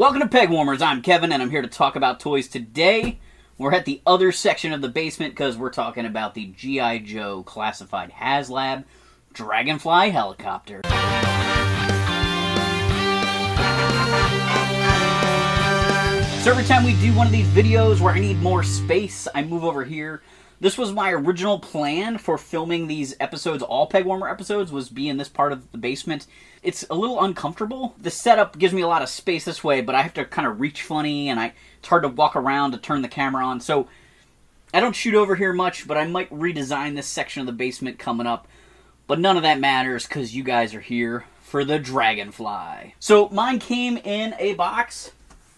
Welcome to Pegwarmers. I'm Kevin, and I'm here to talk about toys today. We're at the other section of the basement because we're talking about the G.I. Joe classified Haslab Dragonfly helicopter. So every time we do one of these videos where I need more space, I move over here. This was my original plan for filming these episodes, all Pegwarmer episodes, was be in this part of the basement. It's a little uncomfortable. The setup gives me a lot of space this way, but I have to kind of reach funny, and it's hard to walk around to turn the camera on. So I don't shoot over here much, but I might redesign this section of the basement coming up. But none of that matters because you guys are here for the Dragonfly. So mine came in a box,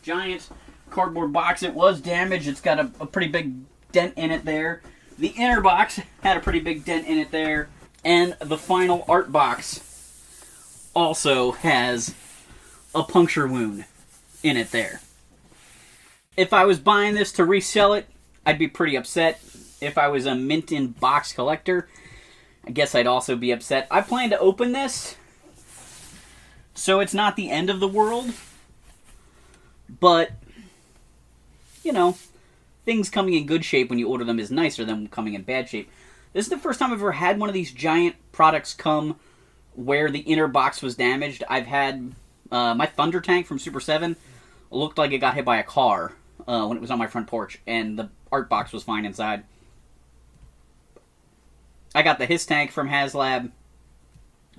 giant cardboard box. It was damaged. It's got a pretty big dent in it there. The inner box had a pretty big dent in it there. And the final art box also has a puncture wound in it there. If I was buying this to resell it, I'd be pretty upset. If I was a mint in box collector, I guess I'd also be upset. I plan to open this, so it's not the end of the world. But, you know, things coming in good shape when you order them is nicer than coming in bad shape. This is the first time I've ever had one of these giant products come where the inner box was damaged. I've had my Thunder Tank from Super 7 looked like it got hit by a car when it was on my front porch, and the art box was fine inside. I got the His Tank from Haslab.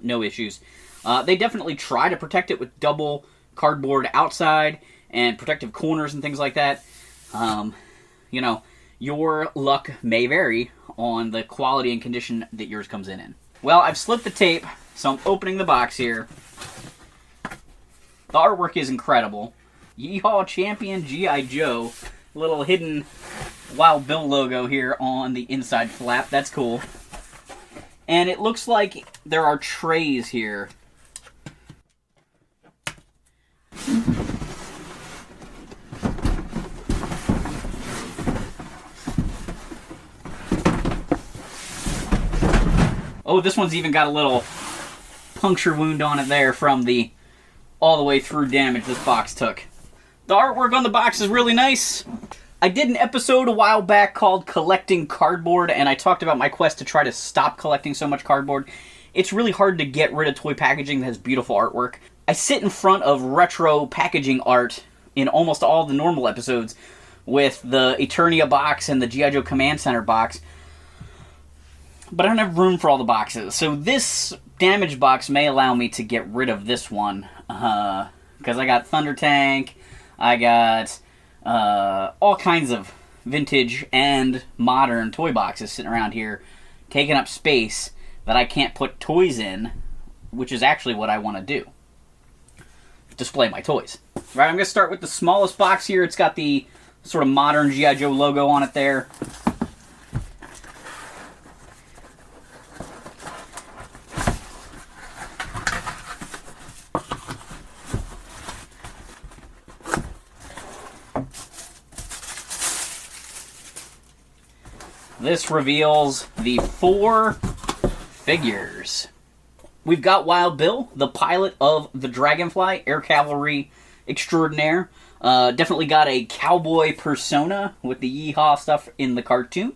No issues. They definitely try to protect it with double cardboard outside and protective corners and things like that. You know, your luck may vary on the quality and condition that yours comes in. Well, I've slipped the tape, so I'm opening the box here. The artwork is incredible. Yeehaw Champion G.I. Joe. Little hidden Wild Bill logo here on the inside flap. That's cool. And it looks like there are trays here. Oh, this one's even got a little puncture wound on it there from the all the way through damage this box took. The artwork on the box is really nice. I did an episode a while back called Collecting Cardboard, and I talked about my quest to try to stop collecting so much cardboard. It's really hard to get rid of toy packaging that has beautiful artwork. I sit in front of retro packaging art in almost all the normal episodes with the Eternia box and the G.I. Joe Command Center box, but I don't have room for all the boxes. So this damaged box may allow me to get rid of this one. Because I got Thunder Tank, I got all kinds of vintage and modern toy boxes sitting around here, taking up space that I can't put toys in, which is actually what I want to do. Display my toys. Right, I'm going to start with the smallest box here. It's got the sort of modern G.I. Joe logo on it there. This reveals the 4 figures. We've got Wild Bill, the pilot of the Dragonfly, Air Cavalry extraordinaire. Definitely got a cowboy persona with the yeehaw stuff in the cartoon.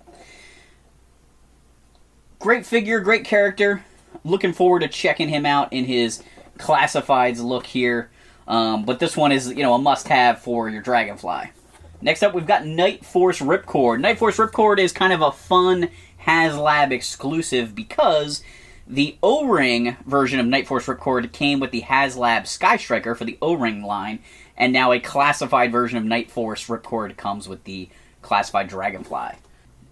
Great figure, great character. Looking forward to checking him out in his classifieds look here. But this one is, you know, a must-have for your Dragonfly. Next up, we've got Night Force Ripcord. Night Force Ripcord is kind of a fun Haslab exclusive because the O-Ring version of Night Force Ripcord came with the Haslab Sky Striker for the O-Ring line, and now a classified version of Night Force Ripcord comes with the classified Dragonfly.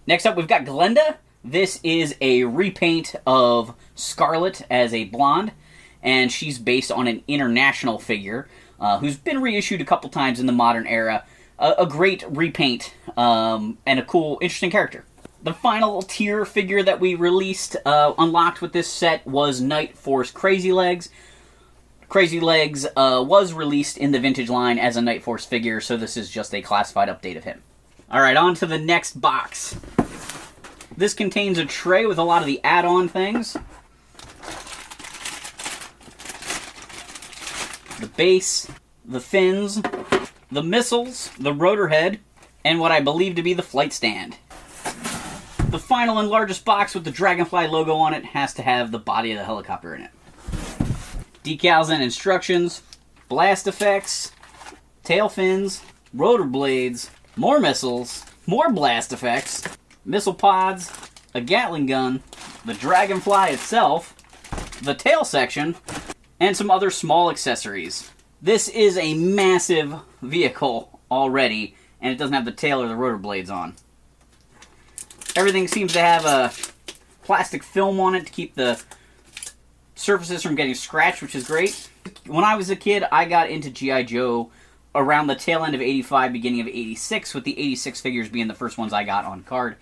Next up, we've got Glenda. This is a repaint of Scarlet as a blonde, and she's based on an international figure who's been reissued a couple times in the modern era. A great repaint, and a cool, interesting character. The final tier figure that we released, unlocked with this set, was Night Force Crazylegs. Crazylegs was released in the vintage line as a Night Force figure, so this is just a classified update of him. Alright, on to the next box. This contains a tray with a lot of the add-on things. The base, the fins, the missiles, the rotor head, and what I believe to be the flight stand. The final and largest box with the Dragonfly logo on it has to have the body of the helicopter in it. Decals and instructions, blast effects, tail fins, rotor blades, more missiles, more blast effects, missile pods, a Gatling gun, the Dragonfly itself, the tail section, and some other small accessories. This is a massive vehicle already, and it doesn't have the tail or the rotor blades on. Everything seems to have a plastic film on it to keep the surfaces from getting scratched, which is great. When I was a kid, I got into G.I. Joe around the tail end of 85, beginning of 86, with the 86 figures being the first ones I got on card.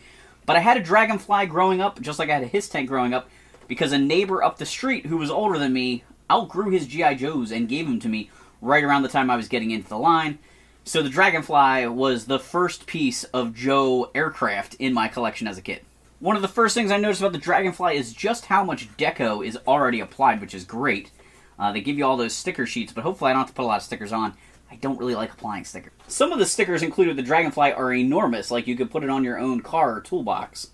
But I had a Dragonfly growing up, just like I had a His Tank growing up, because a neighbor up the street who was older than me outgrew his G.I. Joes and gave them to me right around the time I was getting into the line. So the Dragonfly was the first piece of Joe aircraft in my collection as a kid. One of the first things I noticed about the Dragonfly is just how much deco is already applied, which is great. They give you all those sticker sheets, but hopefully I don't have to put a lot of stickers on. I don't really like applying stickers. Some of the stickers included with the Dragonfly are enormous, like you could put it on your own car or toolbox.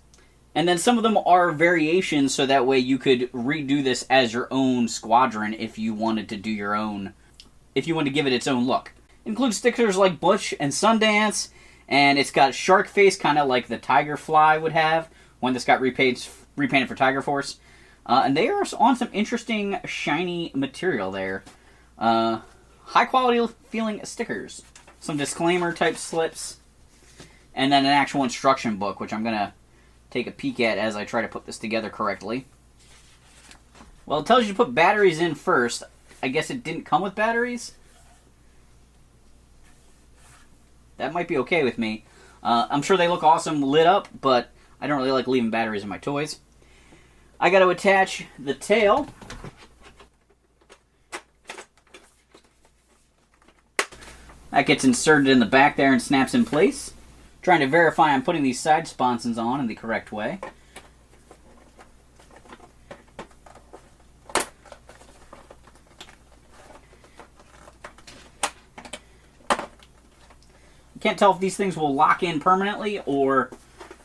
And then some of them are variations, so that way you could redo this as your own squadron if you wanted to do your own, if you wanted to give it its own look. It includes stickers like Bush and Sundance, and it's got shark face, kind of like the Tiger Fly would have when this got repainted for Tiger Force. And they are on some interesting shiny material there. High quality feeling stickers. Some disclaimer type slips. And then an actual instruction book, which I'm going to take a peek at as I try to put this together correctly. Well, it tells you to put batteries in first. I guess it didn't come with batteries. That might be okay with me. I'm sure they look awesome lit up, but I don't really like leaving batteries in my toys. I got to attach the tail. That gets inserted in the back there and snaps in place. Trying to verify I'm putting these side sponsons on in the correct way. Can't tell if these things will lock in permanently or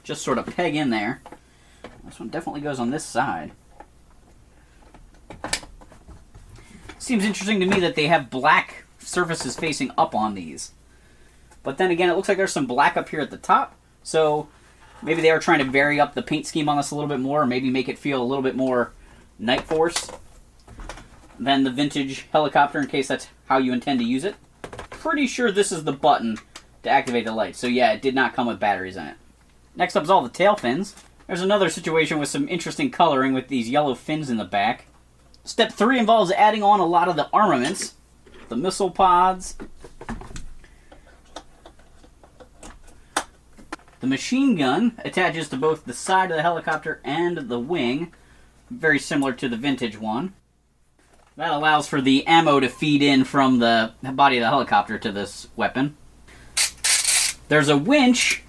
just sort of peg in there. This one definitely goes on this side. Seems interesting to me that they have black surfaces facing up on these. But then again, it looks like there's some black up here at the top, so maybe they are trying to vary up the paint scheme on this a little bit more, or maybe make it feel a little bit more Night Force than the vintage helicopter, in case that's how you intend to use it. Pretty sure this is the button to activate the lights. So yeah, it did not come with batteries in it. Next up is all the tail fins. There's another situation with some interesting coloring with these yellow fins in the back. Step 3 involves adding on a lot of the armaments. The missile pods. The machine gun attaches to both the side of the helicopter and the wing. Very similar to the vintage one. That allows for the ammo to feed in from the body of the helicopter to this weapon. There's a winch,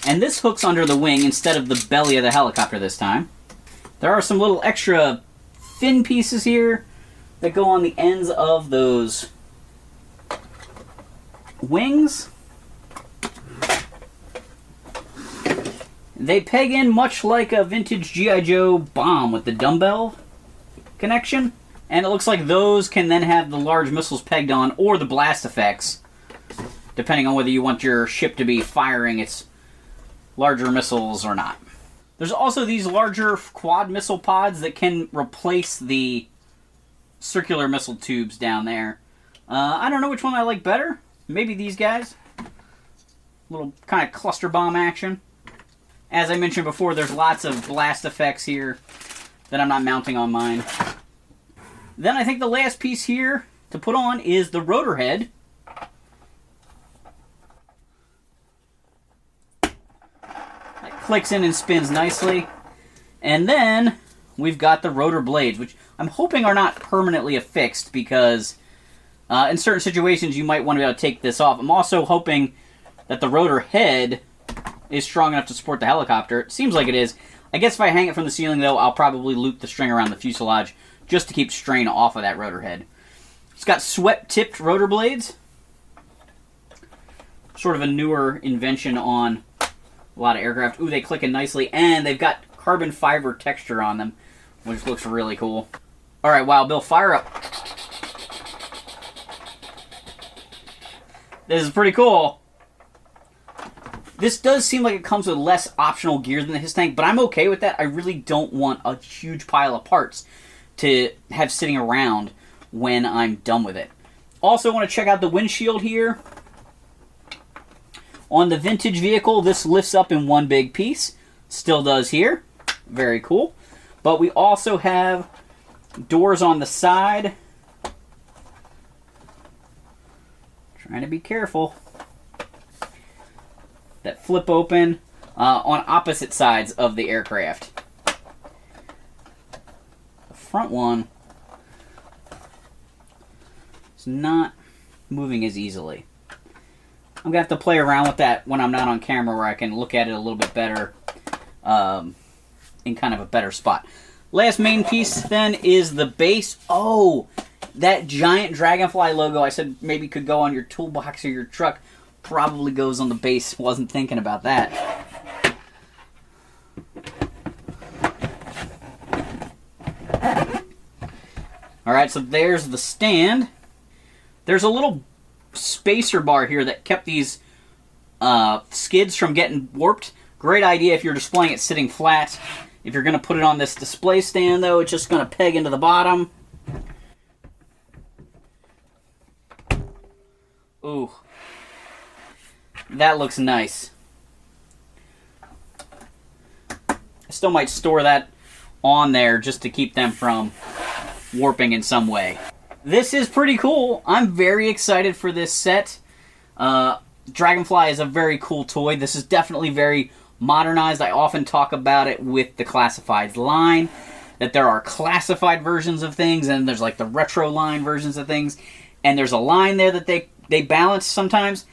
and this hooks under the wing instead of the belly of the helicopter this time. There are some little extra fin pieces here that go on the ends of those wings. They peg in much like a vintage G.I. Joe bomb with the dumbbell connection. And it looks like those can then have the large missiles pegged on, or the blast effects, depending on whether you want your ship to be firing its larger missiles or not. There's also these larger quad missile pods that can replace the circular missile tubes down there. I don't know which one I like better. Maybe these guys. Little kind of cluster bomb action. As I mentioned before, there's lots of blast effects here that I'm not mounting on mine. Then I think the last piece here to put on is the rotor head. That clicks in and spins nicely. And then we've got the rotor blades, which I'm hoping are not permanently affixed, because in certain situations you might want to be able to take this off. I'm also hoping that the rotor head is strong enough to support the helicopter. It seems like it is. I guess if I hang it from the ceiling, though, I'll probably loop the string around the fuselage just to keep strain off of that rotor head. It's got swept-tipped rotor blades. sort of a newer invention on a lot of aircraft. Ooh, they click in nicely, and they've got carbon fiber texture on them, which looks really cool. All right, Wild Bill, fire up. This is pretty cool. This does seem like it comes with less optional gear than the His tank, but I'm okay with that. I really don't want a huge pile of parts to have sitting around when I'm done with it. Also want to check out the windshield here. On the vintage vehicle, this lifts up in one big piece. Still does here. Very cool. But we also have doors on the side. Trying to be careful. That flip open on opposite sides of the aircraft. The front one is not moving as easily. I'm going to have to play around with that when I'm not on camera, where I can look at it a little bit better in kind of a better spot. Last main piece then is the base. Oh, that giant Dragonfly logo I said maybe could go on your toolbox or your truck probably goes on the base. Wasn't thinking about that. Alright, so there's the stand. There's a little spacer bar here that kept these skids from getting warped. Great idea if you're displaying it sitting flat. If you're going to put it on this display stand, though, it's just going to peg into the bottom. Ooh. That looks nice. I still might store that on there just to keep them from warping in some way. This is pretty cool. I'm very excited for this set. Dragonfly is a very cool toy. This is definitely very modernized. I often talk about it with the Classifieds line, that there are classified versions of things, and there's like the retro line versions of things, and there's a line there that they balance sometimes.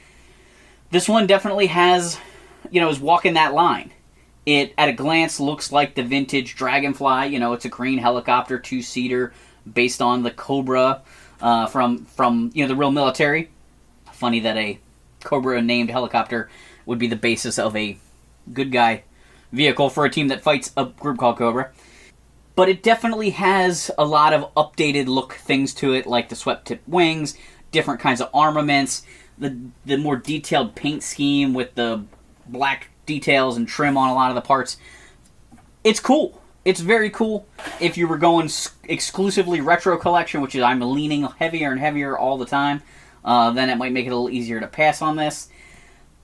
This one definitely has, is walking that line. It, at a glance, looks like the vintage Dragonfly. It's a green helicopter, two-seater, based on the Cobra from the real military. Funny that a Cobra-named helicopter would be the basis of a good guy vehicle for a team that fights a group called Cobra. But it definitely has a lot of updated look things to it, like the swept-tip wings, different kinds of armaments, the more detailed paint scheme with the black details and trim on a lot of the parts. It's cool. It's very cool. If you were going exclusively retro collection, which is I'm leaning heavier and heavier all the time, then it might make it a little easier to pass on this.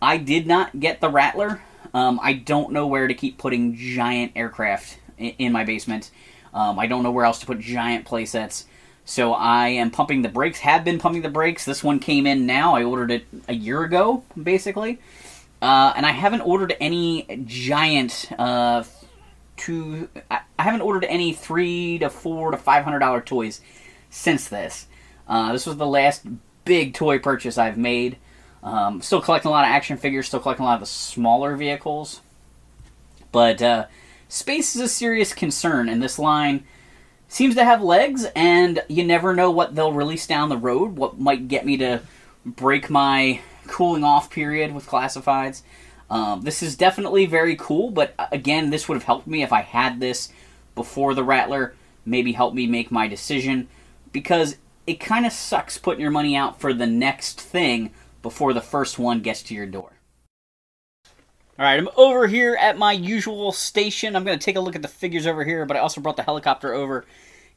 I did not get the Rattler. I don't know where to keep putting giant aircraft in my basement. I don't know where else to put giant playsets. So I am pumping the brakes, have been pumping the brakes. This one came in now. I ordered it a year ago, basically. And I haven't ordered any giant, I haven't ordered any $300 to $400 to $500 toys since this. This was the last big toy purchase I've made. Still collecting a lot of action figures, still collecting a lot of the smaller vehicles. But space is a serious concern, and this line seems to have legs, and you never know what they'll release down the road, what might get me to break my cooling off period with Classifieds. This is definitely very cool, but again, this would have helped me if I had this before the Rattler, maybe help me make my decision, because it kind of sucks putting your money out for the next thing before the first one gets to your door. Alright, I'm over here at my usual station. I'm going to take a look at the figures over here, but I also brought the helicopter over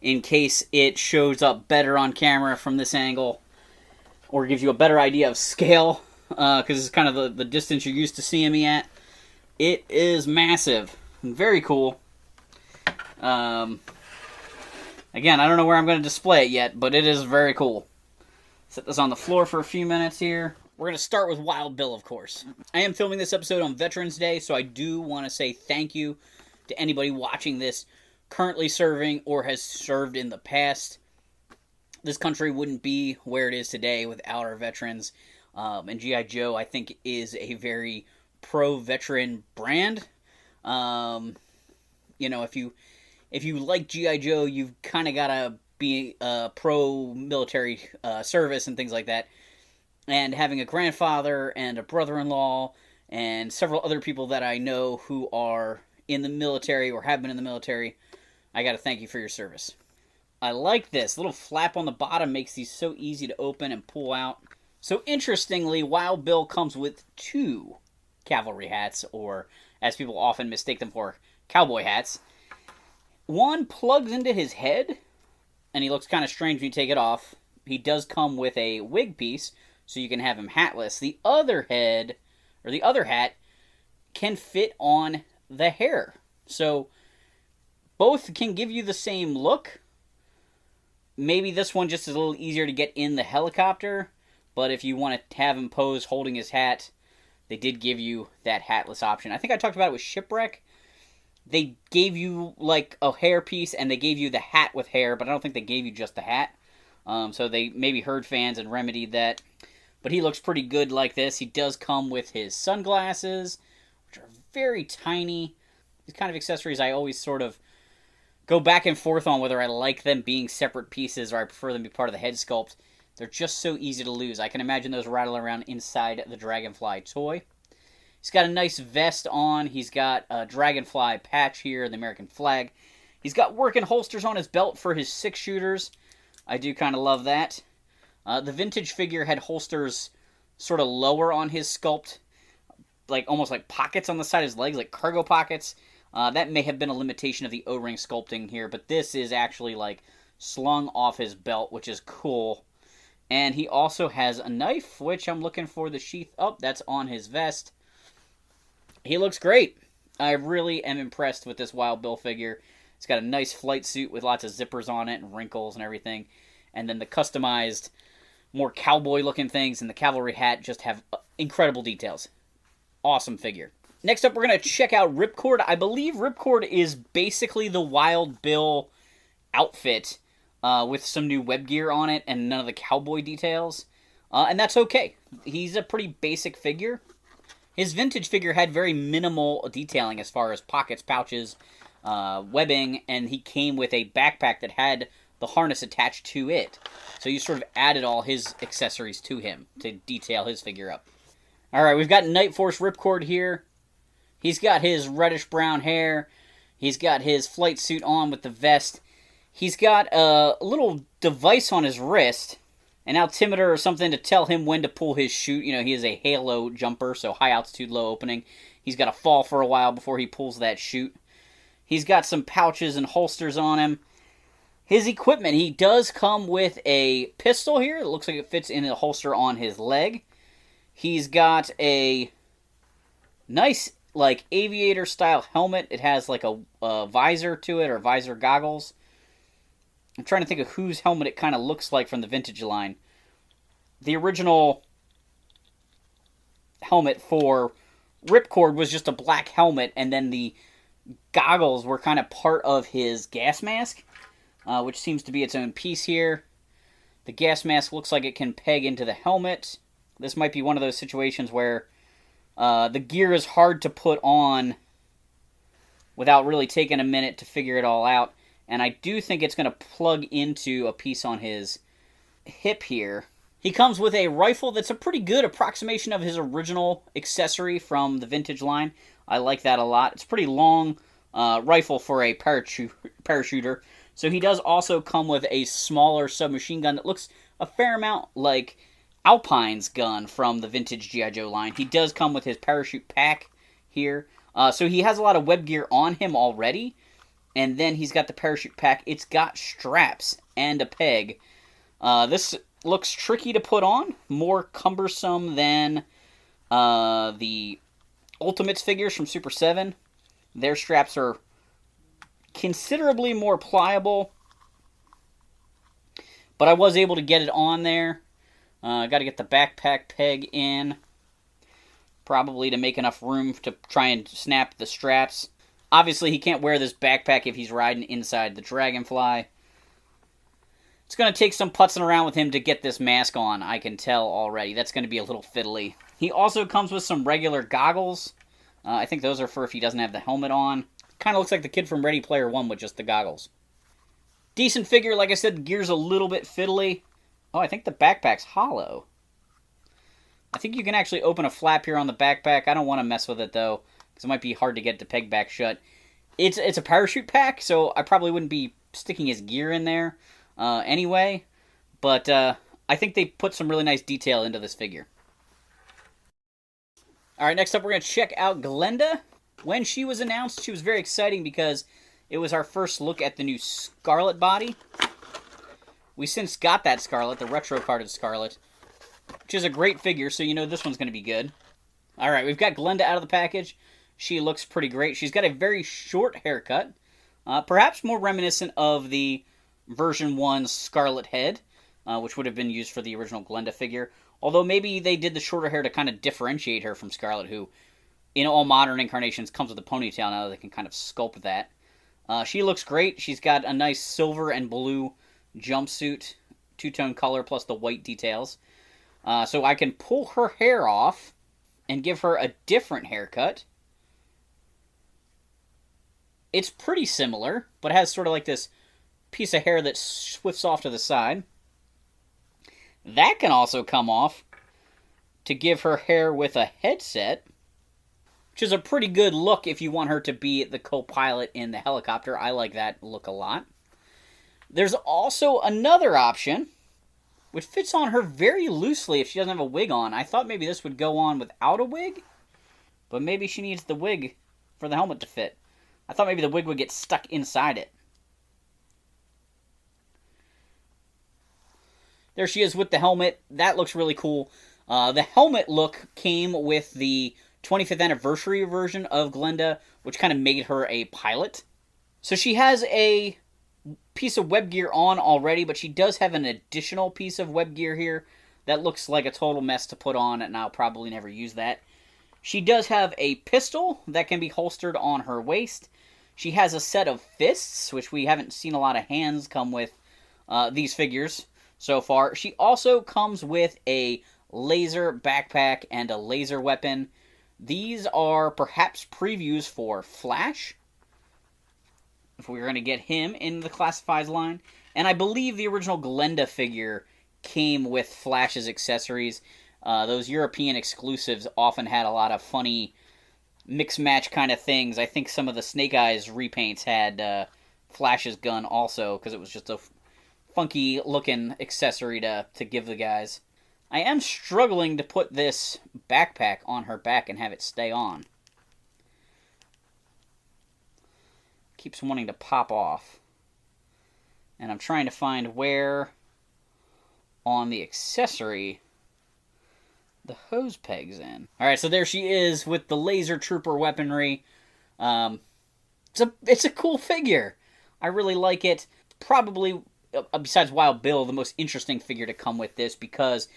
in case it shows up better on camera from this angle, or gives you a better idea of scale, because it's kind of the distance you're used to seeing me at. It is massive. Very cool. Again, I don't know where I'm going to display it yet, but it is very cool. Set this on the floor for a few minutes here. We're going to start with Wild Bill, of course. I am filming this episode on Veterans Day, so I do want to say thank you to anybody watching this currently serving or has served in the past. This country wouldn't be where it is today without our veterans. And G.I. Joe, I think, is a very pro-veteran brand. If you like G.I. Joe, you've kind of got to be pro-military service and things like that. And having a grandfather and a brother-in-law and several other people that I know who are in the military or have been in the military, I gotta thank you for your service. I like this. Little flap on the bottom makes these so easy to open and pull out. So interestingly, Wild Bill comes with 2 cavalry hats, or as people often mistake them for, cowboy hats. One plugs into his head, and he looks kind of strange when you take it off. He does come with a wig piece, so you can have him hatless. The other hat, can fit on the hair. So both can give you the same look. Maybe this one just is a little easier to get in the helicopter, but if you want to have him pose holding his hat, they did give you that hatless option. I think I talked about it with Shipwreck. They gave you like a hair piece, and they gave you the hat with hair, but I don't think they gave you just the hat. So they maybe heard fans and remedied that. But he looks pretty good like this. He does come with his sunglasses, which are very tiny. These kind of accessories I always sort of go back and forth on whether I like them being separate pieces or I prefer them to be part of the head sculpt. They're just so easy to lose. I can imagine those rattling around inside the Dragonfly toy. He's got a nice vest on. He's got a Dragonfly patch here, the American flag. He's got working holsters on his belt for his 6-shooters. I do kind of love that. The vintage figure had holsters sort of lower on his sculpt, like almost like pockets on the side of his legs, like cargo pockets. That may have been a limitation of the O-ring sculpting here, but this is actually like slung off his belt, which is cool. And he also has a knife, which I'm looking for the sheath up. That's on his vest. He looks great. I really am impressed with this Wild Bill figure. It's got a nice flight suit with lots of zippers on it and wrinkles and everything. And then the customized, more cowboy-looking things and the cavalry hat just have incredible details. Awesome figure. Next up, we're going to check out Ripcord. I believe Ripcord is basically the Wild Bill outfit with some new web gear on it and none of the cowboy details. And that's okay. He's a pretty basic figure. His vintage figure had very minimal detailing as far as pockets, pouches, webbing, and he came with a backpack that had the harness attached to it. So you sort of added all his accessories to him to detail his figure up. Alright, we've got Night Force Ripcord here. He's got his reddish-brown hair. He's got his flight suit on with the vest. He's got a little device on his wrist, an altimeter or something to tell him when to pull his chute. You know, he is a halo jumper, so high altitude, low opening. He's got to fall for a while before he pulls that chute. He's got some pouches and holsters on him. His equipment, he does come with a pistol here. It looks like it fits in a holster on his leg. He's got a nice, like, aviator-style helmet. It has, like, a visor to it, or visor goggles. I'm trying to think of whose helmet it kind of looks like from the vintage line. The original helmet for Ripcord was just a black helmet, and then the goggles were kind of part of his gas mask, which seems to be its own piece here. The gas mask looks like it can peg into the helmet. This might be one of those situations where the gear is hard to put on without really taking a minute to figure it all out. And I do think it's going to plug into a piece on his hip here. He comes with a rifle that's a pretty good approximation of his original accessory from the vintage line. I like that a lot. It's a pretty long rifle for a parachuter. So he does also come with a smaller submachine gun that looks a fair amount like Alpine's gun from the vintage G.I. Joe line. He does come with his parachute pack here. So he has a lot of web gear on him already. And then he's got the parachute pack. It's got straps and a peg. This looks tricky to put on. More cumbersome than the Ultimates figures from Super 7. Their straps are considerably more pliable. But I was able to get it on there. Got to get the backpack peg in. Probably to make enough room to try and snap the straps. Obviously, he can't wear this backpack if he's riding inside the Dragonfly. It's going to take some putzing around with him to get this mask on, I can tell already. That's going to be a little fiddly. He also comes with some regular goggles. I think those are for if he doesn't have the helmet on. Kind of looks like the kid from Ready Player One with just the goggles. Decent figure. Like I said, the gear's a little bit fiddly. Oh, I think the backpack's hollow. I think you can actually open a flap here on the backpack. I don't want to mess with it, though, because it might be hard to get the peg back shut. It's a parachute pack, so I probably wouldn't be sticking his gear in there anyway. But I think they put some really nice detail into this figure. Alright, next up we're going to check out Glenda. When she was announced, she was very exciting because it was our first look at the new Scarlet body. We since got that Scarlet, the retro-carded Scarlet, which is a great figure, so you know this one's going to be good. Alright, we've got Glenda out of the package. She looks pretty great. She's got a very short haircut, perhaps more reminiscent of the version 1 Scarlet head, which would have been used for the original Glenda figure. Although maybe they did the shorter hair to kind of differentiate her from Scarlet, who, in all modern incarnations, comes with a ponytail now that they can kind of sculpt that. She looks great. She's got a nice silver and blue jumpsuit, two-tone color, plus the white details. So I can pull her hair off and give her a different haircut. It's pretty similar, but has sort of like this piece of hair that swifts off to the side. That can also come off to give her hair with a headset, which is a pretty good look if you want her to be the co-pilot in the helicopter. I like that look a lot. There's also another option, which fits on her very loosely if she doesn't have a wig on. I thought maybe this would go on without a wig, but maybe she needs the wig for the helmet to fit. I thought maybe the wig would get stuck inside it. There she is with the helmet. That looks really cool. The helmet look came with the 25th anniversary version of Glenda, which kind of made her a pilot. So she has a piece of web gear on already, but she does have an additional piece of web gear here that looks like a total mess to put on, and I'll probably never use that. She does have a pistol that can be holstered on her waist. She has a set of fists, which we haven't seen a lot of hands come with these figures so far. She also comes with a laser backpack and a laser weapon. These are perhaps previews for Flash, if we were going to get him in the Classifieds line. And I believe the original Glenda figure came with Flash's accessories. Those European exclusives often had a lot of funny mix-match kind of things. I think some of the Snake Eyes repaints had Flash's gun also, because it was just a funky-looking accessory to give the guys. I am struggling to put this backpack on her back and have it stay on. Keeps wanting to pop off. And I'm trying to find where on the accessory the hose peg's in. Alright, so there she is with the laser trooper weaponry. It's a cool figure. I really like it. Probably, besides Wild Bill, the most interesting figure to come with this, because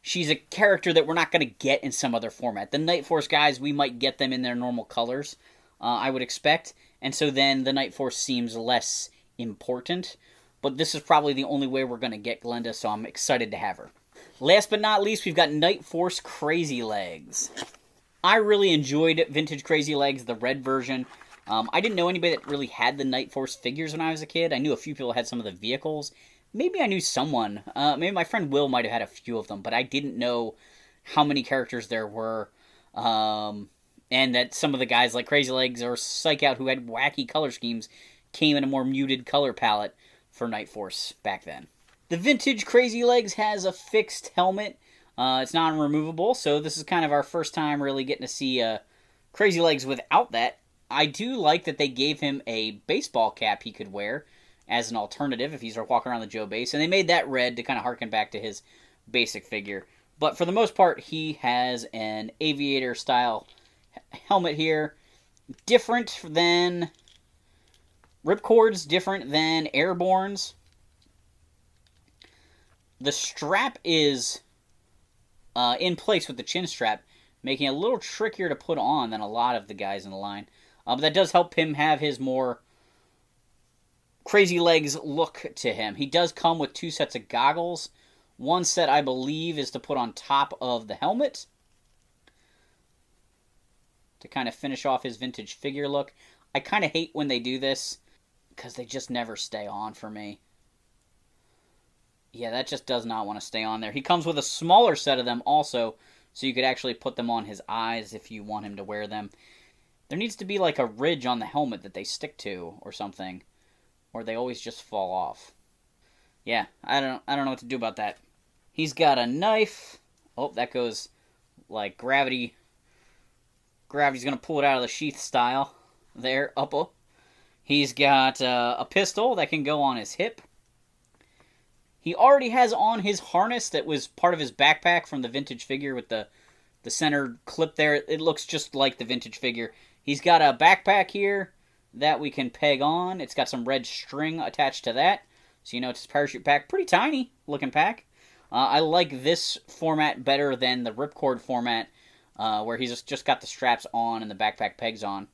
she's a character that we're not going to get in some other format. The Night Force guys, we might get them in their normal colors, I would expect. And so then the Night Force seems less important. But this is probably the only way we're going to get Glenda, so I'm excited to have her. Last but not least, we've got Night Force Crazylegs. I really enjoyed Vintage Crazylegs, the red version. I didn't know anybody that really had the Night Force figures when I was a kid. I knew a few people had some of the vehicles. Maybe I knew someone. Maybe my friend Will might have had a few of them, but I didn't know how many characters there were. And that some of the guys like Crazylegs or Psych Out, who had wacky color schemes, came in a more muted color palette for Night Force back then. The Vintage Crazylegs has a fixed helmet. It's non-removable, so this is kind of our first time really getting to see Crazylegs without that. I do like that they gave him a baseball cap he could wear as an alternative if he's walking around the Joe base, and they made that red to kind of harken back to his basic figure. But for the most part, he has an aviator-style helmet here. Different than Ripcords, different than Airborne's. The strap is in place with the chin strap, making it a little trickier to put on than a lot of the guys in the line. But that does help him have his more Crazylegs look to him. He does come with two sets of goggles. One set, I believe, is to put on top of the helmet to kind of finish off his vintage figure look. I kind of hate when they do this because they just never stay on for me. Yeah, that just does not want to stay on there. He comes with a smaller set of them also, so you could actually put them on his eyes if you want him to wear them. There needs to be like a ridge on the helmet that they stick to or something, or they always just fall off. Yeah, I don't know what to do about that. He's got a knife. Oh, that goes like gravity. Gravity's gonna pull it out of the sheath style. There, up. He's got a pistol that can go on his hip. He already has on his harness that was part of his backpack from the vintage figure with the center clip there. It looks just like the vintage figure. He's got a backpack here that we can peg on. It's got some red string attached to that. So you know it's his parachute pack. Pretty tiny looking pack. I like this format better than the Ripcord format where he's just got the straps on and the backpack pegs on.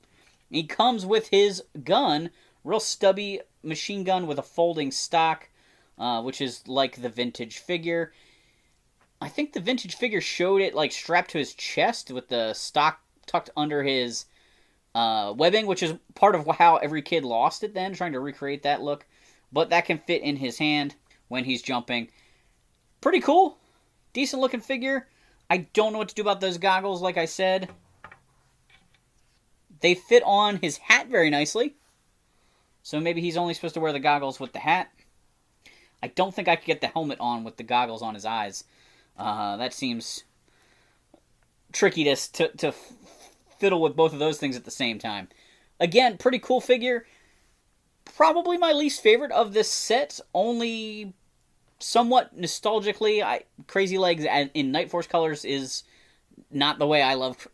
He comes with his gun, real stubby machine gun with a folding stock, which is like the vintage figure. I think the vintage figure showed it like strapped to his chest with the stock tucked under his webbing, which is part of how every kid lost it then, trying to recreate that look. But that can fit in his hand when he's jumping. Pretty cool. Decent looking figure. I don't know what to do about those goggles, like I said. They fit on his hat very nicely. So maybe he's only supposed to wear the goggles with the hat. I don't think I could get the helmet on with the goggles on his eyes. That seems tricky to fiddle with both of those things at the same time. Again, pretty cool figure. Probably my least favorite of this set, only somewhat nostalgically. Crazylegs in Night Force colors is not the way I love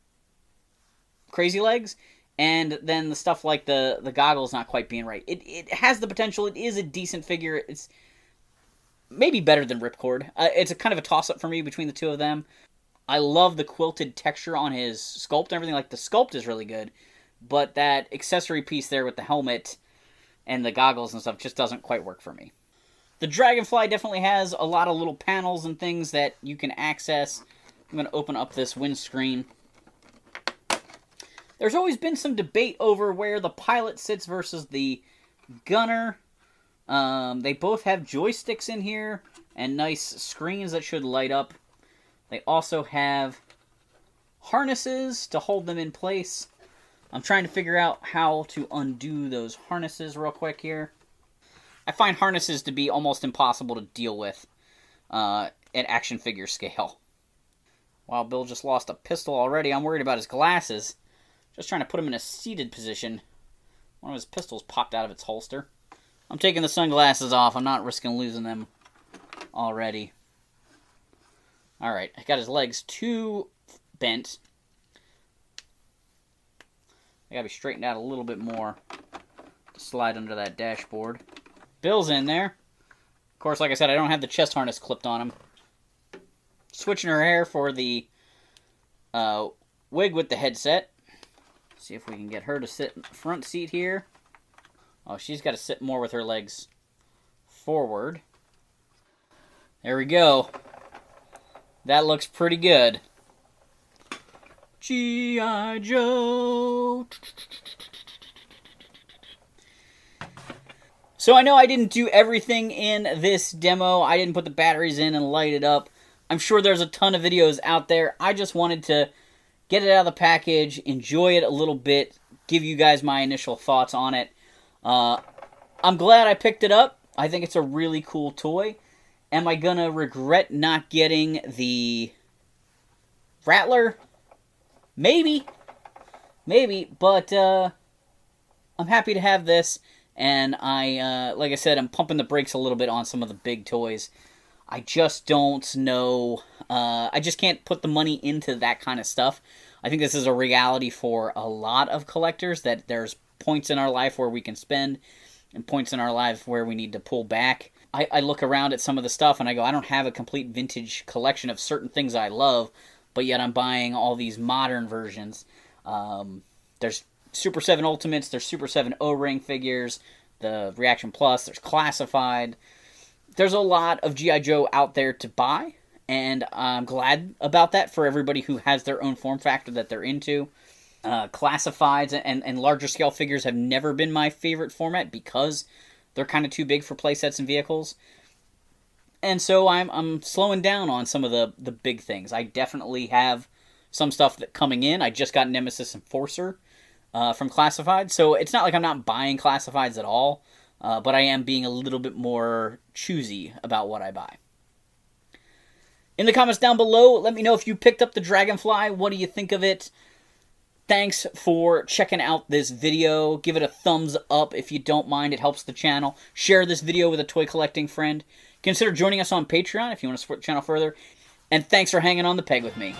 Crazylegs, and then the stuff like the goggles not quite being right. It has the potential. It is a decent figure. It's maybe better than Ripcord. It's a kind of a toss-up for me between the two of them. I love the quilted texture on his sculpt and everything. Like, the sculpt is really good, but that accessory piece there with the helmet and the goggles and stuff just doesn't quite work for me. The Dragonfly definitely has a lot of little panels and things that you can access. I'm going to open up this windscreen. There's always been some debate over where the pilot sits versus the gunner. They both have joysticks in here and nice screens that should light up. They also have harnesses to hold them in place. I'm trying to figure out how to undo those harnesses real quick here. I find harnesses to be almost impossible to deal with at action figure scale. Wow, Bill just lost a pistol already. I'm worried about his glasses. Just trying to put him in a seated position. One of his pistols popped out of its holster. I'm taking the sunglasses off. I'm not risking losing them already. Alright, I got his legs too bent. I gotta be straightened out a little bit more to slide under that dashboard. Bill's in there. Of course, like I said, I don't have the chest harness clipped on him. Switching her hair for the wig with the headset. See if we can get her to sit in the front seat here. Oh, she's got to sit more with her legs forward. There we go. That looks pretty good. G.I. Joe. So I know I didn't do everything in this demo. I didn't put the batteries in and light it up. I'm sure there's a ton of videos out there. I just wanted to get it out of the package, enjoy it a little bit, give you guys my initial thoughts on it. I'm glad I picked it up. I think it's a really cool toy. Am I gonna regret not getting the Rattler? Maybe, but I'm happy to have this, and like I said, I'm pumping the brakes a little bit on some of the big toys. I just don't know. I just can't put the money into that kind of stuff. I think this is a reality for a lot of collectors, that there's points in our life where we can spend and points in our life where we need to pull back. I look around at some of the stuff and I go, I don't have a complete vintage collection of certain things I love, but yet I'm buying all these modern versions. There's Super 7 Ultimates, there's Super 7 O-Ring figures, the Reaction Plus, there's Classified. There's a lot of G.I. Joe out there to buy, and I'm glad about that for everybody who has their own form factor that they're into. Classifieds and larger scale figures have never been my favorite format because they're kind of too big for playsets and vehicles. And so I'm slowing down on some of the big things. I definitely have some stuff that coming in. I just got Nemesis Enforcer from Classified, so it's not like I'm not buying Classifieds at all, but I am being a little bit more choosy about what I buy. In the comments down below, let me know if you picked up the Dragonfly. What do you think of it? Thanks for checking out this video. Give it a thumbs up if you don't mind. It helps the channel. Share this video with a toy collecting friend. Consider joining us on Patreon if you want to support the channel further. And thanks for hanging on the peg with me.